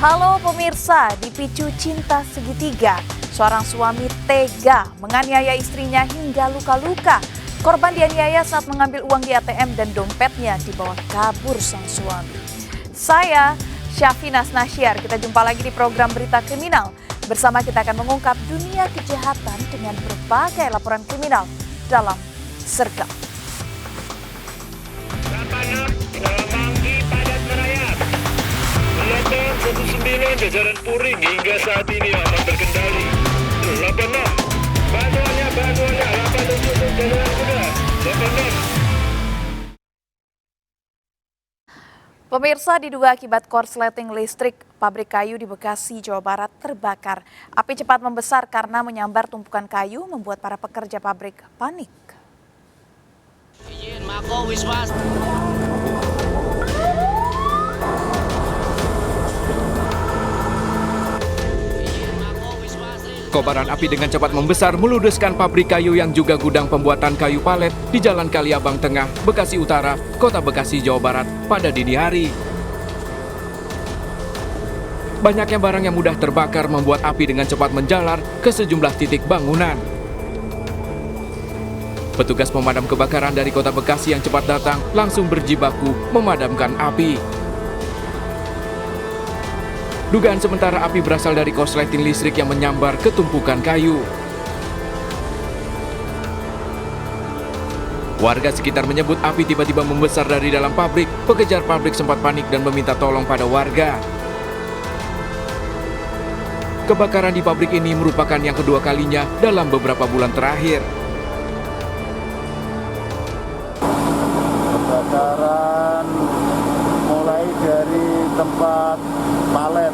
Halo pemirsa, dipicu cinta segitiga, seorang suami tega menganiaya istrinya hingga luka-luka. Korban dianiaya saat mengambil uang di ATM dan dompetnya dibawa kabur sang suami. Saya Syafina Nasyar, kita jumpa lagi di program Berita Kriminal. Bersama kita akan mengungkap dunia kejahatan dengan berbagai laporan kriminal dalam Sergap. Lapan 19 jajaran Puring hingga saat ini aman terkendali. 86 bantuannya 87 jajaran Kuda 86. Pemirsa, diduga akibat korsleting listrik, pabrik kayu di Bekasi, Jawa Barat terbakar. Api cepat membesar karena menyambar tumpukan kayu membuat para pekerja pabrik panik. Kobaran api dengan cepat membesar meludeskan pabrik kayu yang juga gudang pembuatan kayu palet di Jalan Kaliabang Tengah, Bekasi Utara, Kota Bekasi, Jawa Barat pada dini hari. Banyaknya barang yang mudah terbakar membuat api dengan cepat menjalar ke sejumlah titik bangunan. Petugas pemadam kebakaran dari Kota Bekasi yang cepat datang langsung berjibaku memadamkan api. Dugaan sementara api berasal dari korsleting listrik yang menyambar ke tumpukan kayu. Warga sekitar menyebut api tiba-tiba membesar dari dalam pabrik. Pekerja pabrik sempat panik dan meminta tolong pada warga. Kebakaran di pabrik ini merupakan yang kedua kalinya dalam beberapa bulan terakhir. Kebakaran mulai dari tempat palet,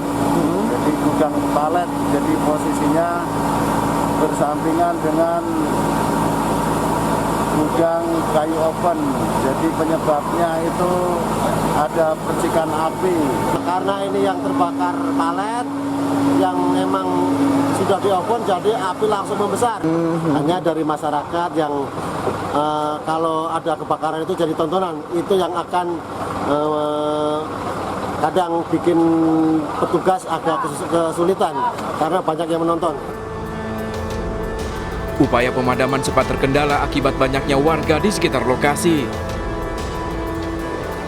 jadi gudang palet, jadi posisinya bersampingan dengan gudang kayu oven. Jadi penyebabnya itu ada percikan api. Karena ini yang terbakar palet, yang memang sudah di oven, jadi api langsung membesar. Hanya dari masyarakat yang kalau ada kebakaran itu jadi tontonan, itu yang akan kadang bikin petugas agak kesulitan karena banyak yang menonton. Upaya pemadaman sempat terkendala akibat banyaknya warga di sekitar lokasi.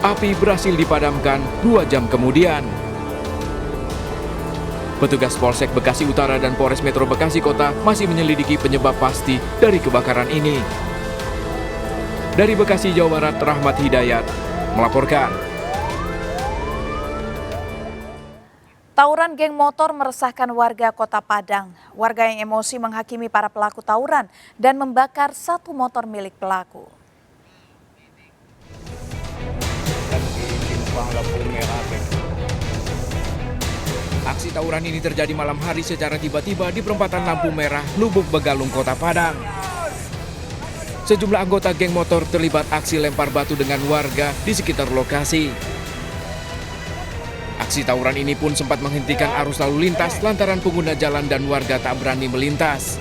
Api berhasil dipadamkan 2 jam kemudian. Petugas Polsek Bekasi Utara dan Polres Metro Bekasi Kota masih menyelidiki penyebab pasti dari kebakaran ini. Dari Bekasi, Jawa Barat, Rahmat Hidayat melaporkan. Tawuran geng motor meresahkan warga Kota Padang. Warga yang emosi menghakimi para pelaku tawuran dan membakar satu motor milik pelaku. Aksi tawuran ini terjadi malam hari secara tiba-tiba di perempatan lampu merah Lubuk Begalung, Kota Padang. Sejumlah anggota geng motor terlibat aksi lempar batu dengan warga di sekitar lokasi. Aksi tawuran ini pun sempat menghentikan arus lalu lintas lantaran pengguna jalan dan warga tak berani melintas.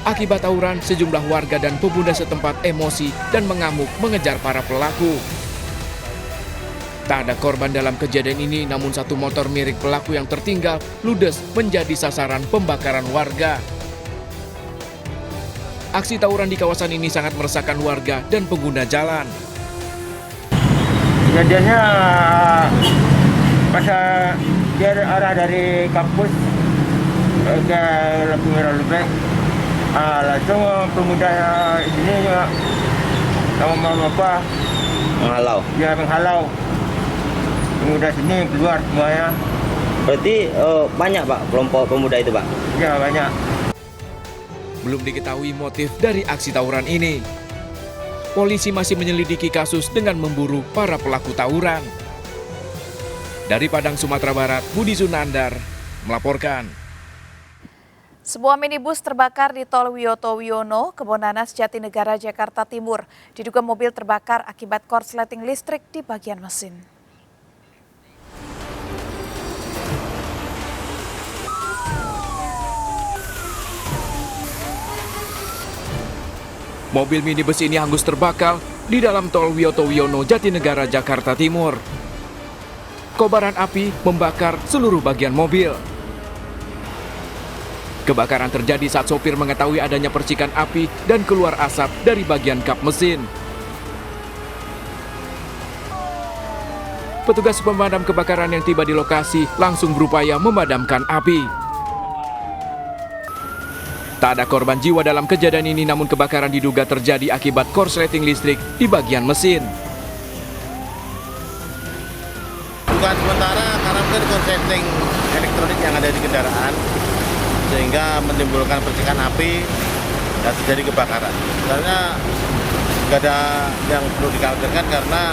Akibat tawuran, sejumlah warga dan pemuda setempat emosi dan mengamuk mengejar para pelaku. Tak ada korban dalam kejadian ini, namun satu motor milik pelaku yang tertinggal ludes menjadi sasaran pembakaran warga. Aksi tawuran di kawasan ini sangat meresahkan warga dan pengguna jalan. Kejadiannya pas dia arah dari kampus ke lampu merah Lubek, langsung pemuda ini sama apa menghalau. Dia menghalau pemuda sini keluar semuanya. Berarti banyak Pak kelompok pemuda itu Pak? Ya banyak. Belum diketahui motif dari aksi tawuran ini. Polisi masih menyelidiki kasus dengan memburu para pelaku tawuran. Dari Padang, Sumatera Barat, Budi Sunandar melaporkan. Sebuah minibus terbakar di Tol Wiyoto Wiono, Kebonanas, Jatinegara, Jakarta Timur. Diduga mobil terbakar akibat korsleting listrik di bagian mesin. Mobil minibus ini hangus terbakar di dalam Tol Wiyoto Wiono, Jatinegara, Jakarta Timur. kobaran api membakar seluruh bagian mobil. Kebakaran terjadi saat sopir mengetahui adanya percikan api dan keluar asap dari bagian kap mesin. Petugas pemadam kebakaran yang tiba di lokasi langsung berupaya memadamkan api. Tak ada korban jiwa dalam kejadian ini, namun kebakaran diduga terjadi akibat korsleting listrik di bagian mesin. Dugaan sementara karena mungkin korsleting elektronik yang ada di kendaraan sehingga menimbulkan percikan api dan terjadi kebakaran. Sebenarnya nggak ada yang perlu dikhawatirkan karena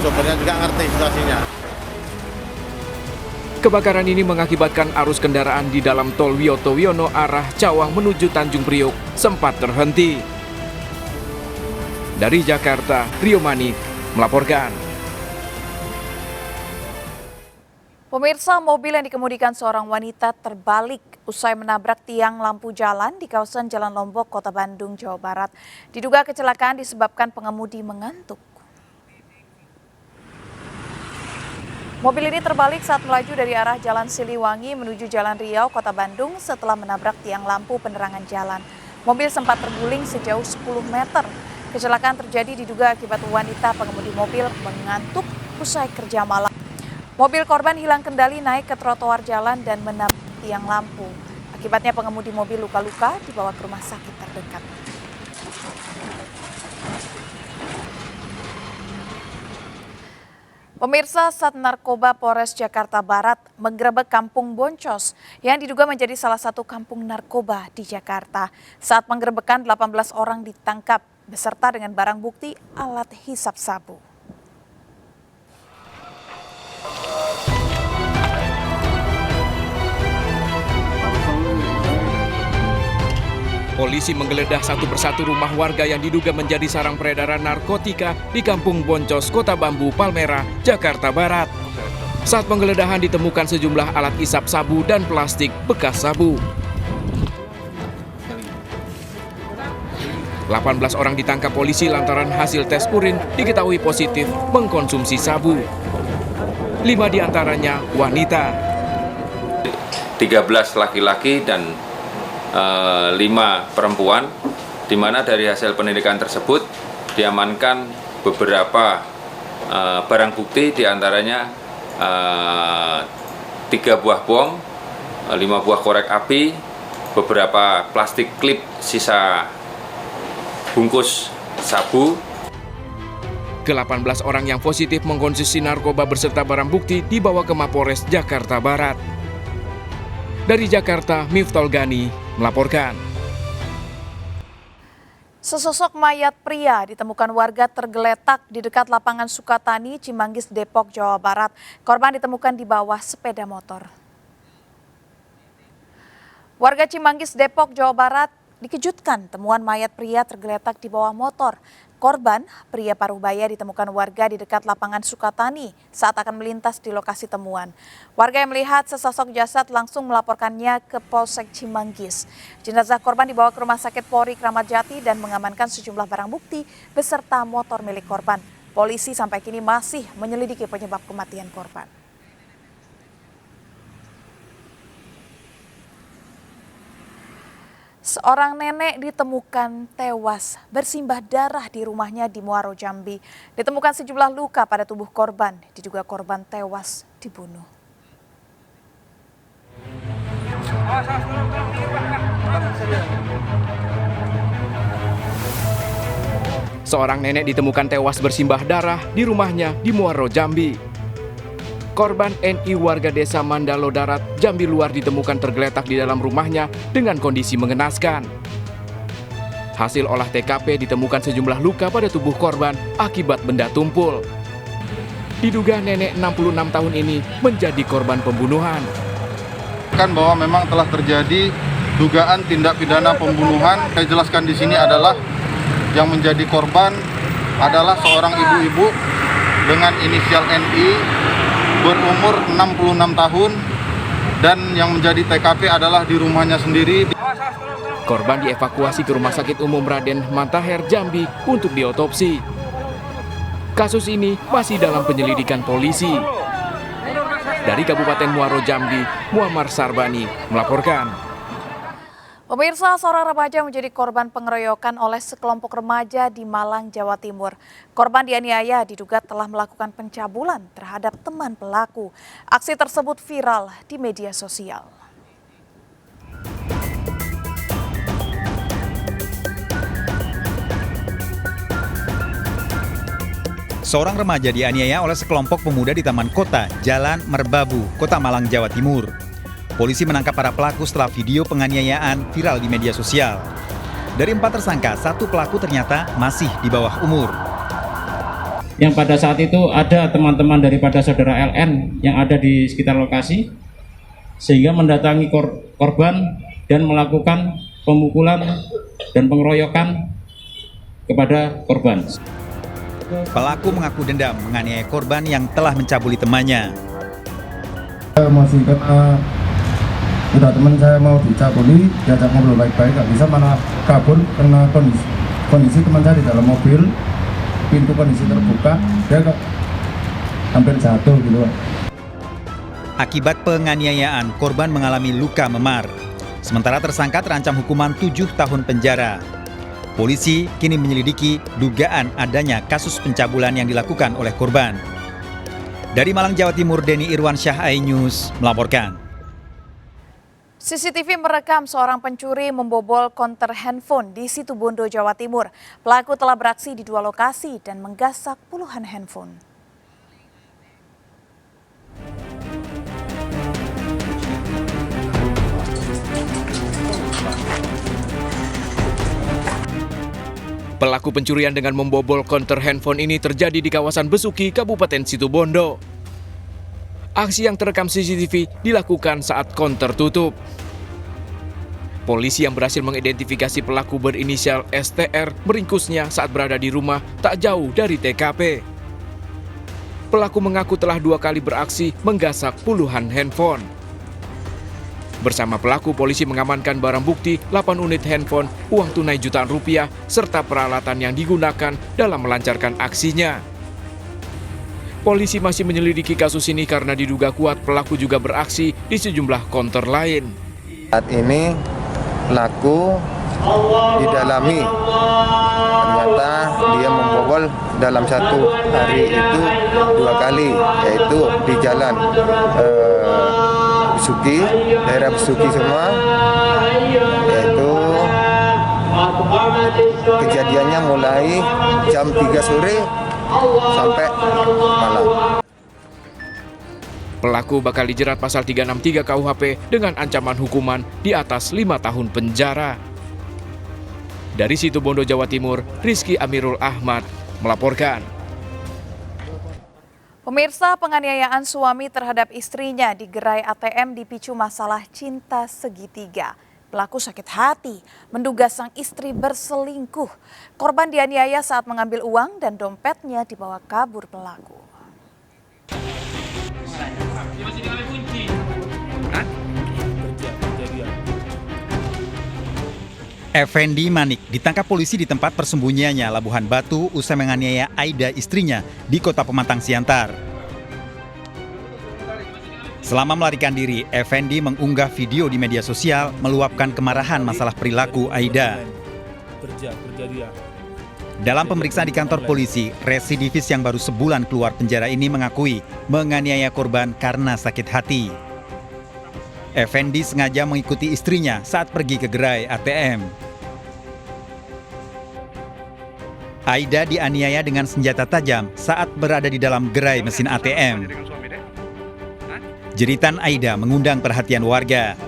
sopirnya juga ngerti situasinya. Kebakaran ini mengakibatkan arus kendaraan di dalam tol Wiyoto Wiono arah Cawang menuju Tanjung Priok sempat terhenti. Dari Jakarta, Rio Mani melaporkan. Pemirsa, mobil yang dikemudikan seorang wanita terbalik usai menabrak tiang lampu jalan di kawasan Jalan Lombok, Kota Bandung, Jawa Barat. Diduga kecelakaan disebabkan pengemudi mengantuk. Mobil ini terbalik saat melaju dari arah Jalan Siliwangi menuju Jalan Riau, Kota Bandung setelah menabrak tiang lampu penerangan jalan. Mobil sempat terguling sejauh 10 meter. Kecelakaan terjadi diduga akibat wanita pengemudi mobil mengantuk usai kerja malam. Mobil korban hilang kendali naik ke trotoar jalan dan menabrak tiang lampu. Akibatnya pengemudi mobil luka-luka dibawa ke rumah sakit terdekat. Pemirsa, Sat Narkoba Polres Jakarta Barat menggerebek Kampung Boncos yang diduga menjadi salah satu kampung narkoba di Jakarta. Saat penggerebekan 18 orang ditangkap beserta dengan barang bukti alat hisap sabu. Polisi menggeledah satu persatu rumah warga yang diduga menjadi sarang peredaran narkotika di Kampung Boncos, Kota Bambu, Palmerah, Jakarta Barat. Saat penggeledahan ditemukan sejumlah alat isap sabu dan plastik bekas sabu. 18 orang ditangkap polisi lantaran hasil tes urin diketahui positif mengkonsumsi sabu. 5 diantaranya wanita. 13 laki-laki dan 5 perempuan, di mana dari hasil penyelidikan tersebut diamankan beberapa barang bukti, diantaranya 3 buah bom, 5 buah korek api, beberapa plastik klip sisa bungkus sabu. Ke-18 orang yang positif mengkonsumsi narkoba beserta barang bukti dibawa ke Mapolres Jakarta Barat. Dari Jakarta, Miftol Gani melaporkan. Sesosok mayat pria ditemukan warga tergeletak di dekat lapangan Sukatani, Cimanggis, Depok, Jawa Barat. Korban ditemukan di bawah sepeda motor. Warga Cimanggis, Depok, Jawa Barat dikejutkan temuan mayat pria tergeletak di bawah motor. Korban, pria paruh baya, ditemukan warga di dekat lapangan Sukatani saat akan melintas di lokasi temuan. Warga yang melihat sesosok jasad langsung melaporkannya ke Polsek Cimanggis. Jenazah korban dibawa ke Rumah Sakit Polri Kramat Jati dan mengamankan sejumlah barang bukti beserta motor milik korban. Polisi sampai kini masih menyelidiki penyebab kematian korban. Seorang nenek ditemukan tewas bersimbah darah di rumahnya di Muaro, Jambi. Ditemukan sejumlah luka pada tubuh korban, diduga korban tewas dibunuh. Seorang nenek ditemukan tewas bersimbah darah di rumahnya di Muaro, Jambi. Korban NI warga desa Mandalo Darat, Jambi Luar ditemukan tergeletak di dalam rumahnya dengan kondisi mengenaskan. Hasil olah TKP ditemukan sejumlah luka pada tubuh korban akibat benda tumpul. Diduga nenek 66 tahun ini menjadi korban pembunuhan. Bahwa memang telah terjadi dugaan tindak pidana pembunuhan. Saya jelaskan di sini adalah yang menjadi korban adalah seorang ibu-ibu dengan inisial NI berumur 66 tahun dan yang menjadi TKP adalah di rumahnya sendiri. Korban dievakuasi ke Rumah Sakit Umum Raden Matahir, Jambi untuk diotopsi. Kasus ini masih dalam penyelidikan polisi. Dari Kabupaten Muaro Jambi, Muammar Sarbani melaporkan. Pemirsa, seorang remaja menjadi korban pengeroyokan oleh sekelompok remaja di Malang, Jawa Timur. Korban dianiaya diduga telah melakukan pencabulan terhadap teman pelaku. Aksi tersebut viral di media sosial. Seorang remaja dianiaya oleh sekelompok pemuda di Taman Kota, Jalan Merbabu, Kota Malang, Jawa Timur. Polisi menangkap para pelaku setelah video penganiayaan viral di media sosial. Dari 4 tersangka, 1 pelaku ternyata masih di bawah umur. Yang pada saat itu ada teman-teman daripada saudara LN yang ada di sekitar lokasi, sehingga mendatangi korban dan melakukan pemukulan dan pengeroyokan kepada korban. Pelaku mengaku dendam menganiaya korban yang telah mencabuli temannya. Saya masih kena, udah teman saya mau dicabuli, diajak ngobrol baik-baik, nggak bisa, malah kabur karena kondisi teman saya di dalam mobil, pintu kondisi terbuka, dia hampir jatuh gitu. Akibat penganiayaan, korban mengalami luka memar. Sementara tersangka terancam hukuman 7 tahun penjara. Polisi kini menyelidiki dugaan adanya kasus pencabulan yang dilakukan oleh korban. Dari Malang, Jawa Timur, Denny Irwansyah, iNews melaporkan. CCTV merekam seorang pencuri membobol konter handphone di Situbondo, Jawa Timur. Pelaku telah beraksi di 2 lokasi dan menggasak puluhan handphone. Pelaku pencurian dengan membobol konter handphone ini terjadi di kawasan Besuki, Kabupaten Situbondo. Aksi yang terekam CCTV dilakukan saat konter tutup. Polisi yang berhasil mengidentifikasi pelaku berinisial STR meringkusnya saat berada di rumah tak jauh dari TKP. Pelaku mengaku telah 2 kali beraksi menggasak puluhan handphone. Bersama pelaku, polisi mengamankan barang bukti 8 unit handphone, uang tunai jutaan rupiah, serta peralatan yang digunakan dalam melancarkan aksinya. Polisi masih menyelidiki kasus ini karena diduga kuat pelaku juga beraksi di sejumlah konter lain. Saat ini pelaku didalami, ternyata dia membobol dalam 1 hari itu 2 kali, yaitu di jalan Besuki, daerah Besuki semua, yaitu kejadiannya mulai jam 3 sore sampai malam. Pelaku bakal dijerat pasal 363 KUHP dengan ancaman hukuman di atas 5 tahun penjara. Dari Situbondo, Jawa Timur, Rizky Amirul Ahmad melaporkan. Pemirsa, penganiayaan suami terhadap istrinya di gerai ATM dipicu masalah cinta segitiga. Pelaku sakit hati, menduga sang istri berselingkuh. Korban dianiaya saat mengambil uang dan dompetnya dibawa kabur pelaku. Effendi Manik ditangkap polisi di tempat persembunyiannya Labuhan Batu usai menganiaya Aida istrinya di Kota Pematang Siantar. Selama melarikan diri, Effendi mengunggah video di media sosial meluapkan kemarahan masalah perilaku Aida. Dalam pemeriksaan di kantor polisi, residivis yang baru sebulan keluar penjara ini mengakui menganiaya korban karena sakit hati. Effendi sengaja mengikuti istrinya saat pergi ke gerai ATM. Aida dianiaya dengan senjata tajam saat berada di dalam gerai mesin ATM. Jeritan Aida mengundang perhatian warga.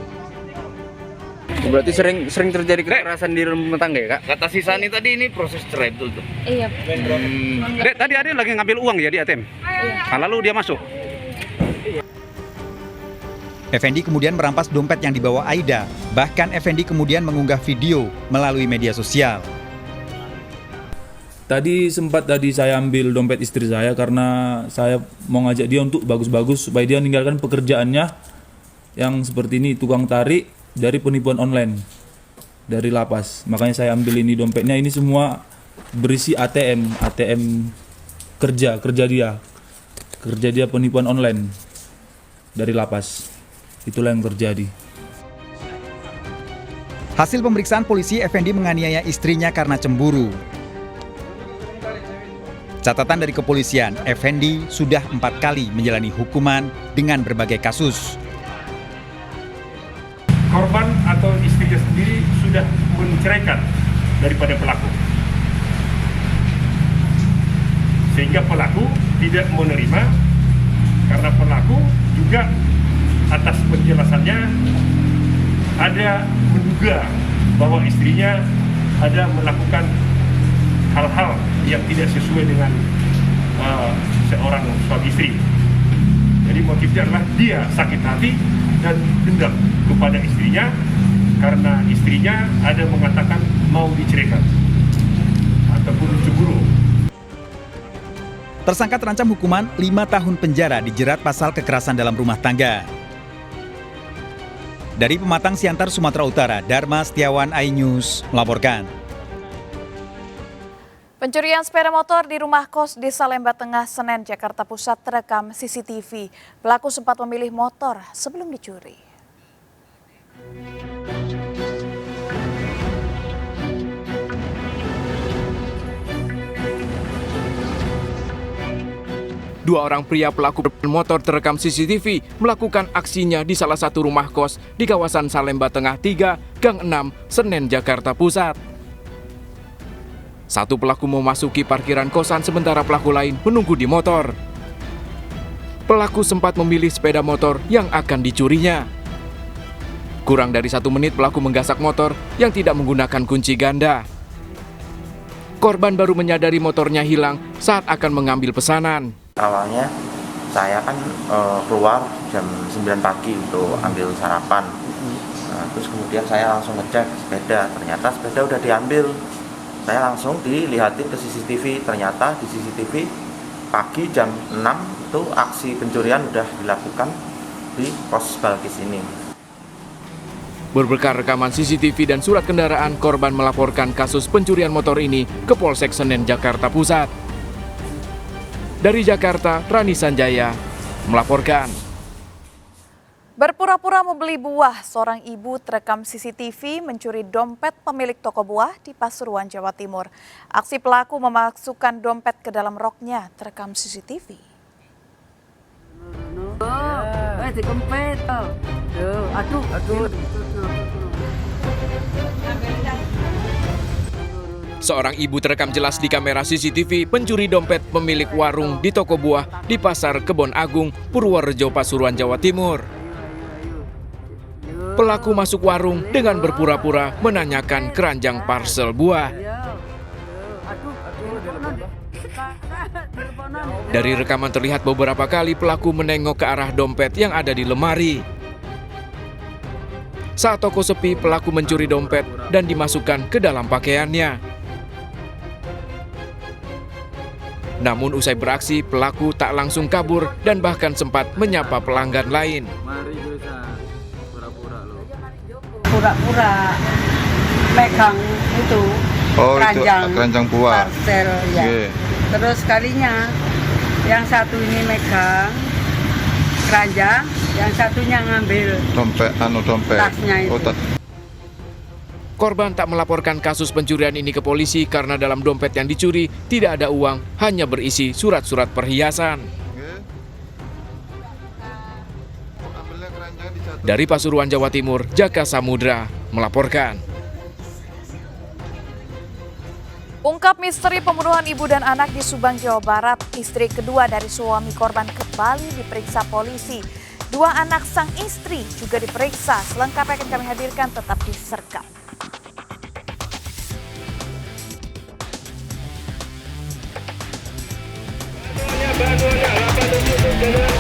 Berarti sering terjadi kekerasan di rumah tangga ya, Kak? Kata si Sani tadi ini proses cerai betul tuh. Iya. Dek, tadi ada lagi ngambil uang ya di ATM? Iya. Nah, lalu dia masuk. Effendi kemudian merampas dompet yang dibawa Aida. Bahkan Effendi kemudian mengunggah video melalui media sosial. Tadi saya ambil dompet istri saya karena saya mau ngajak dia untuk bagus-bagus supaya dia meninggalkan pekerjaannya yang seperti ini, tukang tarik dari penipuan online dari lapas. Makanya saya ambil ini dompetnya, ini semua berisi ATM kerja dia penipuan online dari lapas. Itulah yang terjadi. Hasil pemeriksaan polisi, Effendi menganiaya istrinya karena cemburu. Catatan dari kepolisian, Effendi sudah 4 kali menjalani hukuman dengan berbagai kasus. Korban atau istrinya sendiri sudah menceraikan daripada pelaku. Sehingga pelaku tidak menerima karena pelaku juga atas penjelasannya ada menduga bahwa istrinya ada melakukan hal-hal yang tidak sesuai dengan seorang suami istri. Jadi motifnya adalah dia sakit hati dan dendam kepada istrinya karena istrinya ada mengatakan mau diceraikan ataupun cemburu. Tersangka terancam hukuman 5 tahun penjara dijerat pasal kekerasan dalam rumah tangga. Dari Pematang Siantar, Sumatera Utara, Dharma Setiawan, iNews melaporkan. Pencurian sepeda motor di rumah kos di Salemba Tengah, Senen, Jakarta Pusat terekam CCTV. Pelaku sempat memilih motor sebelum dicuri. Dua orang pria pelaku motor terekam CCTV melakukan aksinya di salah satu rumah kos di kawasan Salemba Tengah 3, Gang 6, Senen, Jakarta Pusat. Satu pelaku memasuki parkiran kosan sementara pelaku lain menunggu di motor. Pelaku sempat memilih sepeda motor yang akan dicurinya. Kurang dari 1 menit pelaku menggasak motor yang tidak menggunakan kunci ganda. Korban baru menyadari motornya hilang saat akan mengambil pesanan. Awalnya saya kan keluar jam 9 pagi untuk ambil sarapan. Terus kemudian saya langsung ngecek sepeda, ternyata sepeda udah diambil. Saya langsung dilihatin ke CCTV, ternyata di CCTV pagi jam 6 itu aksi pencurian udah dilakukan di pos Balkis ini. Berbekal rekaman CCTV dan surat kendaraan, korban melaporkan kasus pencurian motor ini ke Polsek Senen, Jakarta Pusat. Dari Jakarta, Rani Sanjaya melaporkan. Berpura-pura membeli buah, seorang ibu terekam CCTV mencuri dompet pemilik toko buah di Pasuruan, Jawa Timur. Aksi pelaku memasukkan dompet ke dalam roknya terekam CCTV. Seorang ibu terekam jelas di kamera CCTV pencuri dompet pemilik warung di toko buah di Pasar Kebon Agung, Purworejo, Pasuruan, Jawa Timur. Pelaku masuk warung dengan berpura-pura menanyakan keranjang parsel buah. Dari rekaman terlihat beberapa kali pelaku menengok ke arah dompet yang ada di lemari. Saat toko sepi, pelaku mencuri dompet dan dimasukkan ke dalam pakaiannya. Namun usai beraksi, pelaku tak langsung kabur dan bahkan sempat menyapa pelanggan lain. Pura-pura megang itu keranjang buah. Parsel ya. Yeah. Terus kalinya yang satu ini megang keranjang, yang satunya ngambil dompet. Tasnya itu. Korban tak melaporkan kasus pencurian ini ke polisi karena dalam dompet yang dicuri tidak ada uang, hanya berisi surat-surat perhiasan. Dari Pasuruan, Jawa Timur, Jaka Samudra melaporkan. Ungkap misteri pembunuhan ibu dan anak di Subang, Jawa Barat. Istri kedua dari suami korban kembali diperiksa polisi. 2 anak sang istri juga diperiksa. Selengkapnya akan kami hadirkan, tetap di Serkap. Bantuannya 87